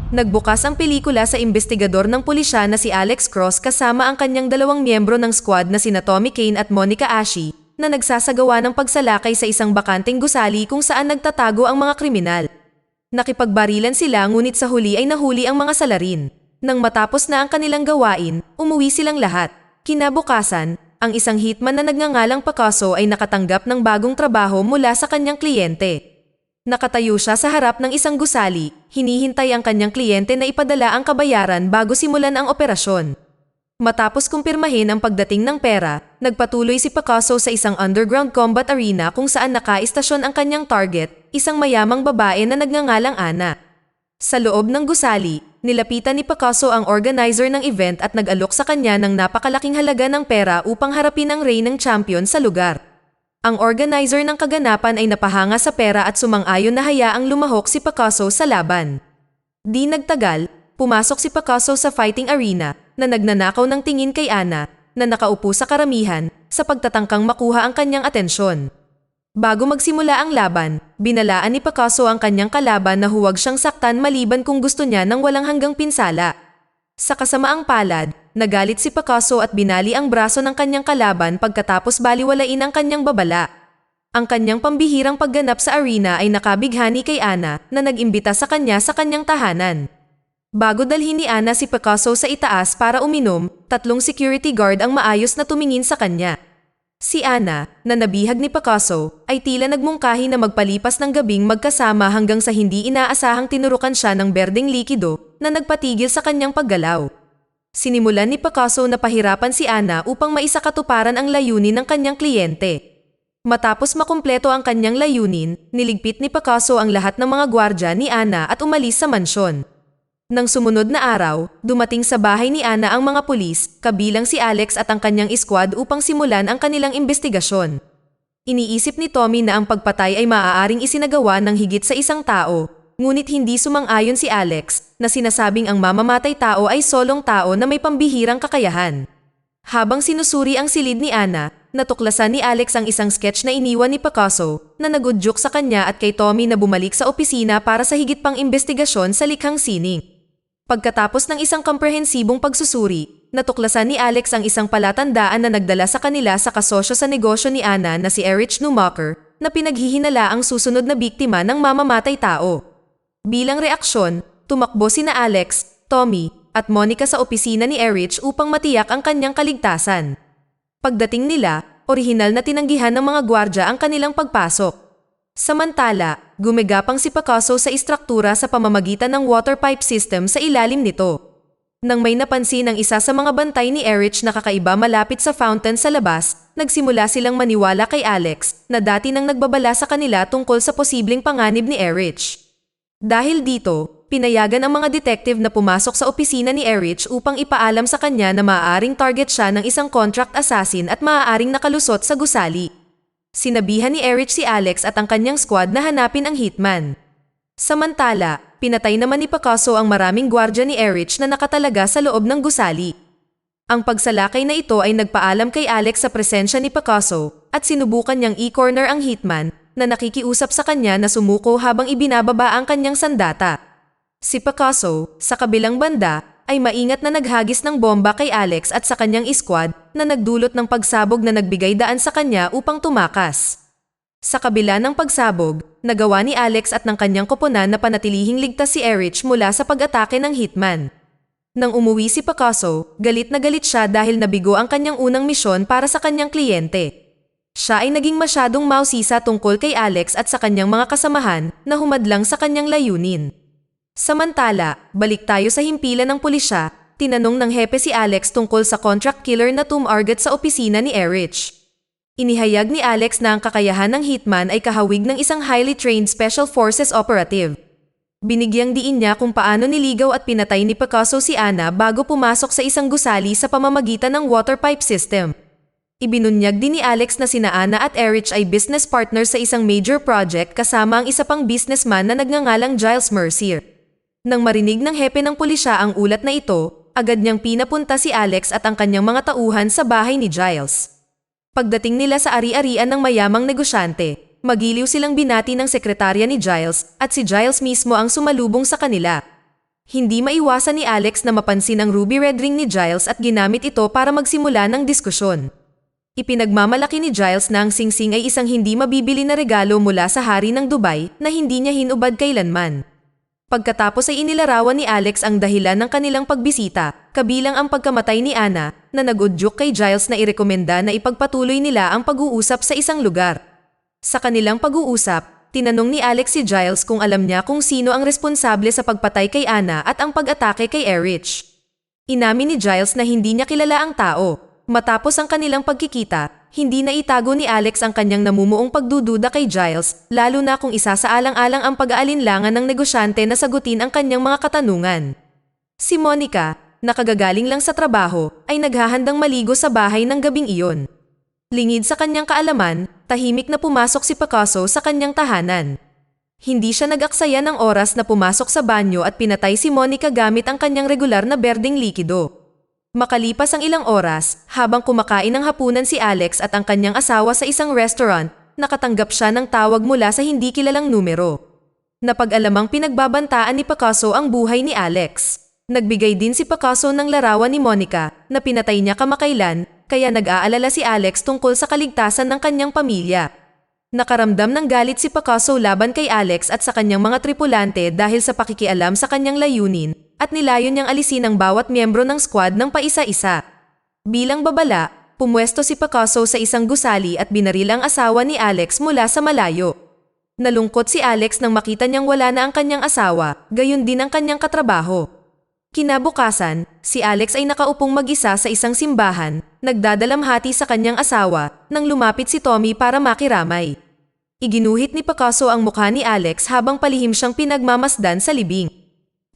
Nagbukas ang pelikula sa investigador ng pulisya na si Alex Cross kasama ang kanyang dalawang miyembro ng squad na sina Tommy Kane at Monica Ashi na nagsasagawa ng pagsalakay sa isang bakanteng gusali kung saan nagtatago ang mga kriminal. Nakipagbarilan sila ngunit sa huli ay nahuli ang mga salarin. Nang matapos na ang kanilang gawain, umuwi silang lahat. Kinabukasan, ang isang hitman na nagngangalang Picasso ay nakatanggap ng bagong trabaho mula sa kanyang kliyente. Nakatayo siya sa harap ng isang gusali, hinihintay ang kanyang kliyente na ipadala ang kabayaran bago simulan ang operasyon. Matapos kumpirmahin ang pagdating ng pera, nagpatuloy si Picasso sa isang underground combat arena kung saan nakaistasyon ang kanyang target, isang mayamang babae na nagngangalang Ana. Sa loob ng gusali, nilapitan ni Picasso ang organizer ng event at nag-alok sa kanya ng napakalaking halaga ng pera upang harapin ang reigning champion sa lugar. Ang organizer ng kaganapan ay napahanga sa pera at sumang-ayon na hayaang lumahok si Picasso sa laban. Di nagtagal, pumasok si Picasso sa fighting arena na nagnanakaw ng tingin kay Ana na nakaupo sa karamihan sa pagtatangkang makuha ang kanyang atensyon. Bago magsimula ang laban, binalaan ni Picasso ang kanyang kalaban na huwag siyang saktan maliban kung gusto niya ng walang hanggang pinsala. Sa kasamaang palad, nagalit si Picasso at binali ang braso ng kanyang kalaban pagkatapos baliwalain ang kanyang babala. Ang kanyang pambihirang pagganap sa arena ay nakabighani kay Ana na nag-imbita sa kanyang tahanan. Bago dalhin ni Ana si Picasso sa itaas para uminom, 3 security guard ang maayos na tumingin sa kanya. Si Ana, na nabihag ni Picasso, ay tila nagmungkahi na magpalipas ng gabing magkasama hanggang sa hindi inaasahang tinurukan siya ng berdeng likido na nagpatigil sa kanyang paggalaw. Sinimulan ni Picasso na pahirapan si Ana upang maisakatuparan ang layunin ng kanyang kliyente. Matapos makumpleto ang kanyang layunin, niligpit ni Picasso ang lahat ng mga gwardya ni Ana at umalis sa mansyon. Nang sumunod na araw, dumating sa bahay ni Ana ang mga pulis, kabilang si Alex at ang kanyang squad upang simulan ang kanilang investigasyon. Iniisip ni Tommy na ang pagpatay ay maaaring isinagawa ng higit sa isang tao, ngunit hindi sumang-ayon si Alex na sinasabing ang mamamatay tao ay solong tao na may pambihirang kakayahan. Habang sinusuri ang silid ni Ana, natuklasan ni Alex ang isang sketch na iniwan ni Picasso na nagudyok sa kanya at kay Tommy na bumalik sa opisina para sa higit pang investigasyon sa likhang sining. Pagkatapos ng isang komprehensibong pagsusuri, natuklasan ni Alex ang isang palatandaan na nagdala sa kanila sa kasosyo sa negosyo ni Ana na si Erich Neumacher na pinaghihinala ang susunod na biktima ng mamamatay tao. Bilang reaksyon, tumakbo sina Alex, Tommy, at Monica sa opisina ni Erich upang matiyak ang kanyang kaligtasan. Pagdating nila, orihinal na tinanggihan ng mga gwardya ang kanilang pagpasok. Samantala, gumagapang si Picasso sa istruktura sa pamamagitan ng water pipe system sa ilalim nito. Nang may napansin ang isa sa mga bantay ni Erich na kakaiba malapit sa fountain sa labas, nagsimula silang maniwala kay Alex na dati nang nagbabala sa kanila tungkol sa posibleng panganib ni Erich. Dahil dito, pinayagan ang mga detective na pumasok sa opisina ni Erich upang ipaalam sa kanya na maaaring target siya ng isang contract assassin at maaaring nakalusot sa gusali. Sinabihan ni Erich si Alex at ang kanyang squad na hanapin ang hitman. Samantala, pinatay naman ni Picasso ang maraming gwardya ni Erich na nakatalaga sa loob ng gusali. Ang pagsalakay na ito ay nagpaalam kay Alex sa presensya ni Picasso at sinubukan niyang i-corner ang hitman na nakikiusap sa kanya na sumuko habang ibinababa ang kanyang sandata. Si Picasso, sa kabilang banda, ay maingat na naghagis ng bomba kay Alex at sa kanyang squad na nagdulot ng pagsabog na nagbigay daan sa kanya upang tumakas. Sa kabila ng pagsabog, nagawa ni Alex at ng kanyang koponan na panatilihing ligtas si Erich mula sa pag-atake ng hitman. Nang umuwi si Picasso, galit na galit siya dahil nabigo ang kanyang unang misyon para sa kanyang kliyente. Siya ay naging masyadong mausisa tungkol kay Alex at sa kanyang mga kasamahan na humadlang sa kanyang layunin. Samantala, balik tayo sa himpilan ng pulisya, tinanong ng hepe si Alex tungkol sa contract killer na tumarget sa opisina ni Erich. Inihayag ni Alex na ang kakayahan ng hitman ay kahawig ng isang highly trained special forces operative. Binigyang diin niya kung paano niligaw at pinatay ni Picasso si Ana bago pumasok sa isang gusali sa pamamagitan ng water pipe system. Ibinunyag din ni Alex na sina Ana at Erich ay business partners sa isang major project kasama ang isa pang businessman na nagngangalang Giles Mercier. Nang marinig ng hepe ng pulisya ang ulat na ito, agad niyang pinapunta si Alex at ang kanyang mga tauhan sa bahay ni Giles. Pagdating nila sa ari-arian ng mayamang negosyante, magiliw silang binati ng sekretarya ni Giles at si Giles mismo ang sumalubong sa kanila. Hindi maiwasan ni Alex na mapansin ang ruby red ring ni Giles at ginamit ito para magsimula ng diskusyon. Ipinagmamalaki ni Giles na ang singsing ay isang hindi mabibili na regalo mula sa hari ng Dubai na hindi niya hinubad kailanman. Pagkatapos ay inilarawan ni Alex ang dahilan ng kanilang pagbisita, kabilang ang pagkamatay ni Anna, na nag-udyok kay Giles na irekomenda na ipagpatuloy nila ang pag-uusap sa isang lugar. Sa kanilang pag-uusap, tinanong ni Alex si Giles kung alam niya kung sino ang responsable sa pagpatay kay Anna at ang pag-atake kay Erich. Inamin ni Giles na hindi niya kilala ang tao. Matapos ang kanilang pagkikita, hindi na itago ni Alex ang kanyang namumuong pagdududa kay Giles, lalo na kung isasaalang-alang ang pag-aalinlangan ng negosyante na sagutin ang kanyang mga katanungan. Si Monica, nakagagaling lang sa trabaho, ay naghahandang maligo sa bahay ng gabing iyon. Lingid sa kanyang kaalaman, tahimik na pumasok si Picasso sa kanyang tahanan. Hindi siya nag-aksaya ng oras na pumasok sa banyo at pinatay si Monica gamit ang kanyang regular na berdeng likido. Makalipas ang ilang oras, habang kumakain ng hapunan si Alex at ang kanyang asawa sa isang restaurant, nakatanggap siya ng tawag mula sa hindi kilalang numero. Napag-alamang pinagbabantaan ni Picasso ang buhay ni Alex. Nagbigay din si Picasso ng larawan ni Monica na pinatay niya kamakailan, kaya nag-aalala si Alex tungkol sa kaligtasan ng kanyang pamilya. Nakaramdam ng galit si Picasso laban kay Alex at sa kanyang mga tripulante dahil sa pakikialam sa kanyang layunin, at nilayon niyang alisin ang bawat miyembro ng squad ng paisa-isa. Bilang babala, pumwesto si Picasso sa isang gusali at binaril ang asawa ni Alex mula sa malayo. Nalungkot si Alex nang makita niyang wala na ang kanyang asawa, gayon din ang kanyang katrabaho. Kinabukasan, si Alex ay nakaupong mag-isa sa isang simbahan, nagdadalamhati sa kanyang asawa, nang lumapit si Tommy para makiramay. Iginuhit ni Picasso ang mukha ni Alex habang palihim siyang pinagmamasdan sa libing.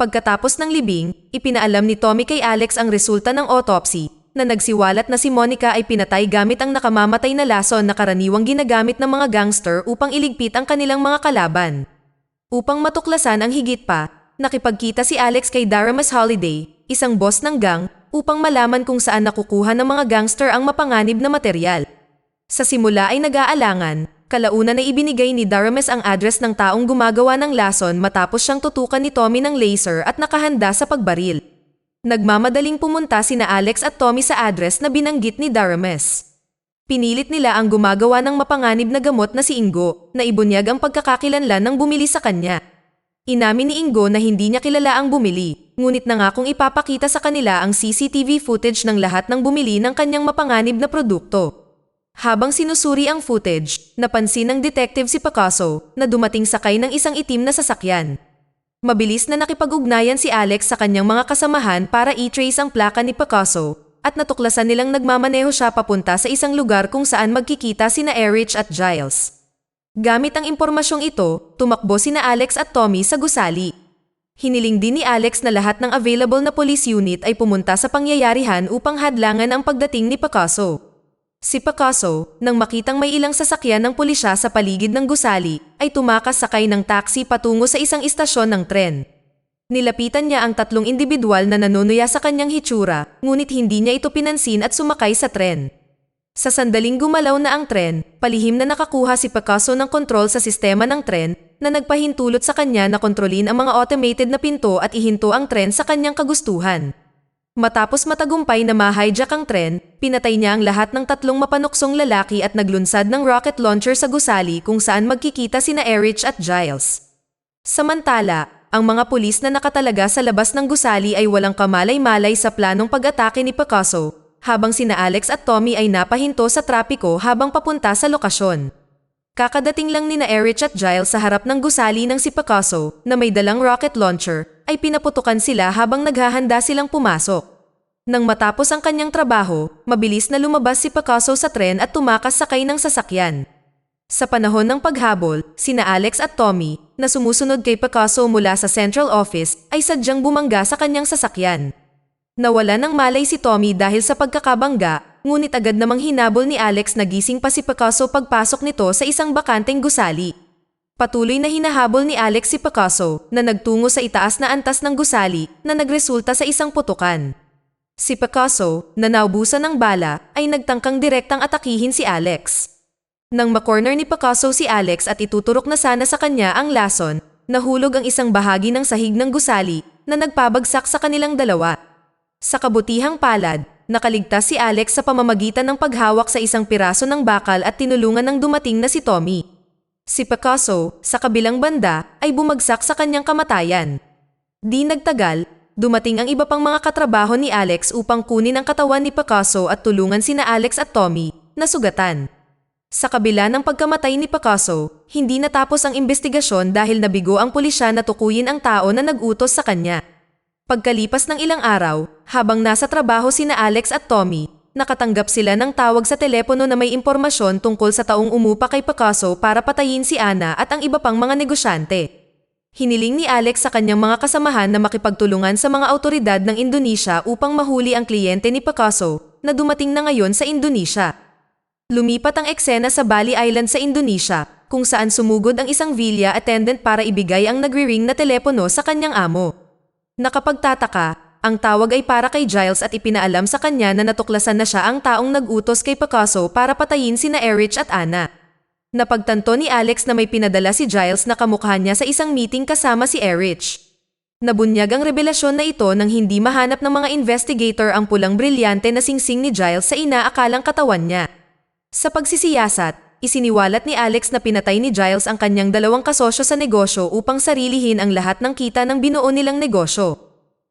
Pagkatapos ng libing, ipinaalam ni Tommy kay Alex ang resulta ng autopsy, na nagsiwalat na si Monica ay pinatay gamit ang nakamamatay na lason na karaniwang ginagamit ng mga gangster upang iligpit ang kanilang mga kalaban. Upang matuklasan ang higit pa, nakipagkita si Alex kay Daramus Holiday, isang boss ng gang, upang malaman kung saan nakukuha ng mga gangster ang mapanganib na materyal. Sa simula ay nag-aalangan, kalaunan na ibinigay ni Daramus ang address ng taong gumagawa ng lason matapos siyang tutukan ni Tommy ng laser at nakahanda sa pagbaril. Nagmamadaling pumunta sina Alex at Tommy sa address na binanggit ni Daramus. Pinilit nila ang gumagawa ng mapanganib na gamot na si Ingo, na ibunyag ang pagkakakilanlan ng bumili sa kanya. Inamin ni Ingo na hindi niya kilala ang bumili, ngunit nangakong ipapakita sa kanila ang CCTV footage ng lahat ng bumili ng kanyang mapanganib na produkto. Habang sinusuri ang footage, napansin ng detective si Picasso na dumating sakay ng isang itim na sasakyan. Mabilis na nakipag-ugnayan si Alex sa kanyang mga kasamahan para i-trace ang plaka ni Picasso at natuklasan nilang nagmamaneho siya papunta sa isang lugar kung saan magkikita sina Erich at Giles. Gamit ang impormasyong ito, tumakbo sina Alex at Tommy sa gusali. Hiniling din ni Alex na lahat ng available na police unit ay pumunta sa pangyayarihan upang hadlangan ang pagdating ni Picasso. Si Picasso, nang makitang may ilang sasakyan ng pulisya sa paligid ng gusali, ay tumakas sakay ng taxi patungo sa isang istasyon ng tren. Nilapitan niya ang tatlong individual na nanunuya sa kanyang hitsura, ngunit hindi niya ito pinansin at sumakay sa tren. Sa sandaling gumalaw na ang tren, palihim na nakakuha si Picasso ng kontrol sa sistema ng tren na nagpahintulot sa kanya na kontrolin ang mga automated na pinto at ihinto ang tren sa kanyang kagustuhan. Matapos matagumpay na ma-hijack ang tren, pinatay niya ang lahat ng tatlong mapanuksong lalaki at naglunsad ng rocket launcher sa gusali kung saan magkikita sina Erich at Giles. Samantala, ang mga pulis na nakatalaga sa labas ng gusali ay walang kamalay-malay sa planong pag-atake ni Picasso, habang sina Alex at Tommy ay napahinto sa trapiko habang papunta sa lokasyon. Kakadating lang nina Erich at Giles sa harap ng gusali ng si Picasso na may dalang rocket launcher, ay pinaputukan sila habang naghahanda silang pumasok. Nang matapos ang kanyang trabaho, mabilis na lumabas si Picasso sa tren at tumakas sakay ng sasakyan. Sa panahon ng paghabol, sina Alex at Tommy, na sumusunod kay Picasso mula sa central office, ay sadyang bumangga sa kanyang sasakyan. Nawala ng malay si Tommy dahil sa pagkakabangga, ngunit agad namang hinabol ni Alex na gising pa si Picasso pagpasok nito sa isang bakanteng gusali. Patuloy na hinahabol ni Alex si Picasso na nagtungo sa itaas na antas ng gusali na nagresulta sa isang putukan. Si Picasso, na naubusan ng bala, ay nagtangkang direktang atakihin si Alex. Nang makorner ni Picasso si Alex at ituturok na sana sa kanya ang lason, nahulog ang isang bahagi ng sahig ng gusali na nagpabagsak sa kanilang dalawa. Sa kabutihang palad, nakaligtas si Alex sa pamamagitan ng paghawak sa isang piraso ng bakal at tinulungan ng dumating na si Tommy. Si Picasso, sa kabilang banda, ay bumagsak sa kanyang kamatayan. Di nagtagal, dumating ang iba pang mga katrabaho ni Alex upang kunin ang katawan ni Picasso at tulungan sina Alex at Tommy, na sugatan. Sa kabila ng pagkamatay ni Picasso, hindi natapos ang investigasyon dahil nabigo ang pulisya na tukuyin ang tao na nag-utos sa kanya. Pagkalipas ng ilang araw, habang nasa trabaho sina Alex at Tommy, nakatanggap sila ng tawag sa telepono na may impormasyon tungkol sa taong umupa kay Picasso para patayin si Ana at ang iba pang mga negosyante. Hiniling ni Alex sa kanyang mga kasamahan na makipagtulungan sa mga awtoridad ng Indonesia upang mahuli ang kliyente ni Picasso na dumating na ngayon sa Indonesia. Lumipat ang eksena sa Bali Island sa Indonesia, kung saan sumugod ang isang villa attendant para ibigay ang nagri-ring na telepono sa kanyang amo. Nakapagtataka, ang tawag ay para kay Giles at ipinaalam sa kanya na natuklasan na siya ang taong nag-utos kay Picasso para patayin sina Erich at Ana. Napagtanto ni Alex na may pinadala si Giles na kamukha niya sa isang meeting kasama si Erich. Nabunyag ang revelasyon na ito nang hindi mahanap ng mga investigator ang pulang brilyante na singsing ni Giles sa inaakalang katawan niya. Sa pagsisiyasat, isiniwalat ni Alex na pinatay ni Giles ang kanyang dalawang kasosyo sa negosyo upang sarilihin ang lahat ng kita ng binuo nilang negosyo.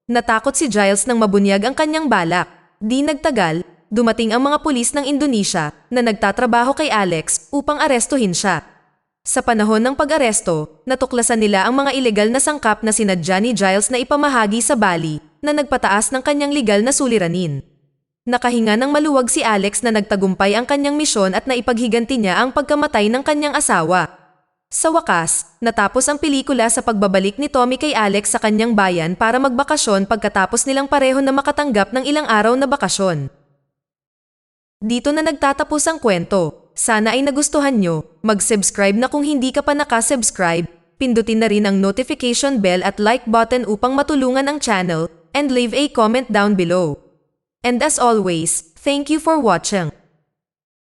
Natakot si Giles nang mabunyag ang kanyang balak. Di nagtagal, dumating ang mga pulis ng Indonesia na nagtatrabaho kay Alex upang arestuhin siya. Sa panahon ng pag-aresto, natuklasan nila ang mga ilegal na sangkap na sinadya ni Giles na ipamahagi sa Bali na nagpataas ng kanyang legal na suliranin. Nakahinga ng maluwag si Alex na nagtagumpay ang kanyang misyon at naipaghiganti niya ang pagkamatay ng kanyang asawa. Sa wakas, natapos ang pelikula sa pagbabalik ni Tommy kay Alex sa kanyang bayan para magbakasyon pagkatapos nilang pareho na makatanggap ng ilang araw na bakasyon. Dito na nagtatapos ang kwento. Sana ay nagustuhan nyo. Mag-subscribe na kung hindi ka pa nakasubscribe. Pindutin na rin ang notification bell at like button upang matulungan ang channel, and leave a comment down below. And as always, thank you for watching.